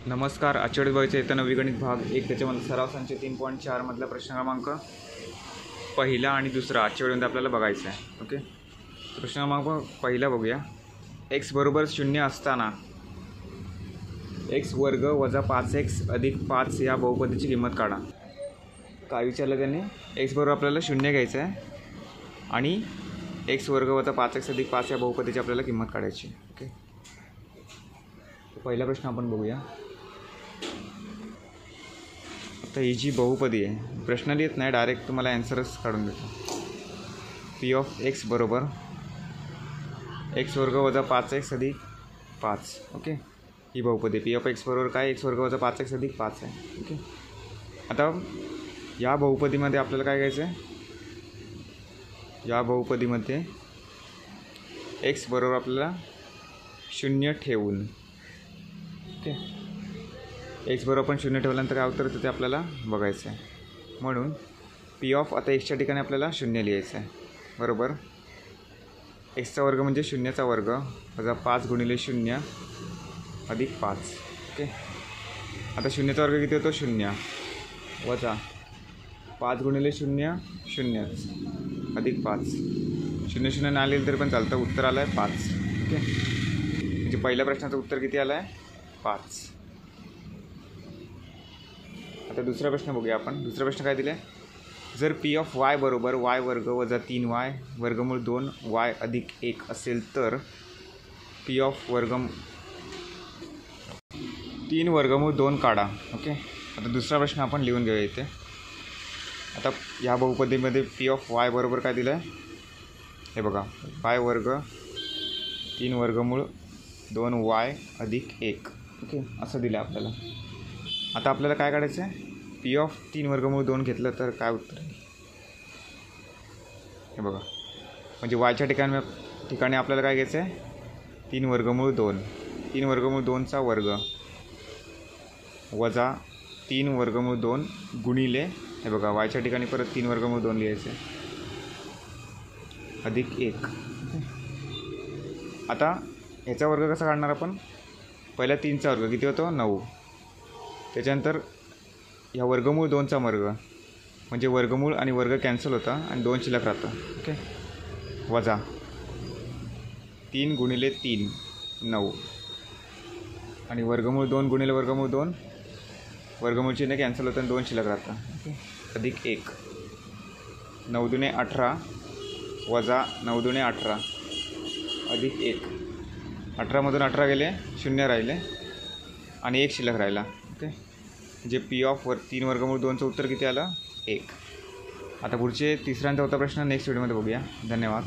नमस्कार. आजच्या बघायचं येतं नवी गणित भाग 1 त्याच्यामध्ये सराव संच 3.4 मधला प्रश्न क्रमांक पहिला आणि दुसरा आजच्या वेळेमध्ये आपल्याला बघायचा आहे. ओके, प्रश्न क्रमांक पहिला बघूया. x बरोबर 0 असताना x वर्ग वजा 5x अधिक 5 या बहुपदीची किंमत काढा. काय विचारलं त्यांनी? x बरोबर आपल्याला 0 घ्यायचं आहे आणि x वर्ग वजा 5x अधिक 5 या बहुपदीची आपल्याला किंमत काढायची. ओके, पहिला प्रश्न आपण बघूया. आता ही जी बहुपदी आहे, प्रश्न लिहित नाही, डायरेक्ट तुम्हाला ॲन्सरच काढून देतो. पी ऑफ एक्स बरोबर एक्स वर्ग वजा 5x अधिक 5. ओके, ही बहुपदी पी ऑफ एक्स बरोबर काय, एक्स वर्ग वजा 5x अधिक 5 आहे. ओके, आता या बहुपदीमध्ये आपल्याला काय घ्यायचं आहे? या बहुपदीमध्ये एक्स बरोबर आपल्याला 0 ठेवून, ओके, एक्स बरोबर आपण 0 ठेवल्यानंतर काय उत्तर येतं ते आपल्याला बघायचं आहे. म्हणून पी ऑफ आता एक्सच्या ठिकाणी आपल्याला 0 लिहायचं आहे. बरोबर, एक्सचा वर्ग म्हणजे 0चा वर्ग वजा 5 गुणिले 0 अधिक 5. ओके, आता 0चा वर्ग किती होतो? 0 वजा 5 गुणिले 0 0 अधिक 5. 0 0 नाही लिहिलं तरी पण चालतं, उत्तर आलं आहे 5. ओके, म्हणजे पहिल्या प्रश्नाचं उत्तर किती आलं आहे? 5. आता दुसरा प्रश्न बघूया आपण. दुसरा प्रश्न काय दिला आहे? जर पी ऑफ वाय बरोबर वाय वर्ग वजा 3y वर्गमूळ 2y अधिक 1 असेल तर पी ऑफ 3 वर्गमूळ 2 काढा. ओके, आता दुसरा प्रश्न आपण लिहून घेऊया इथे. आता या बहुपदीमध्ये पी ऑफ वाय बरोबर काय दिलं आहे? हे बघा, y वर्ग 3 वर्गमूळ 2y अधिक 1. ओके, असं दिलं आहे आपल्याला. आता आपल्याला काय काढायचं आहे? पी ऑफ 3 वर्गमूळ 2 घेतलं तर काय उत्तर आहे? हे बघा, म्हणजे वायच्या ठिकाणी आपल्याला काय घ्यायचं आहे? 3 वर्गमूळ 2. 3 वर्गमूळ 2चा वर्ग वजा 3 वर्गमूळ 2 गुणिले, हे बघा, वायच्या ठिकाणी परत 3 वर्गमूळ 2 लिहायचं आहे अधिक 1. आता ह्याचा वर्ग कसा काढणार आपण? पहिला 3चा वर्ग किती होतो? 9. त्याच्यानंतर ह्या वर्गमूळ 2चा वर्ग म्हणजे वर्गमूळ आणि वर्ग कॅन्सल होता आणि 2 शिल्लक राहतं. ओके, वजा 3 गुणिले 3 9 आणि वर्गमूळ 2 गुणिले वर्गमूळ 2, वर्गमूळ चिन्ह कॅन्सल होतं आणि 2 शिल्लक राहतं. ओके, अधिक 1. 9 दुणे 18 वजा 9 दुणे 18 अधिक 1. 18मधून 18 गेले, 0 राहिले आणि 1 शिल्लक राहिला. ओके, म्हणजे पी ऑफ 3 वर्गमूळ 2चं उत्तर किती आलं? 1. आता पुढचे तिसरा आणि चौथा प्रश्न नेक्स्ट व्हिडिओमध्ये बघूया. धन्यवाद.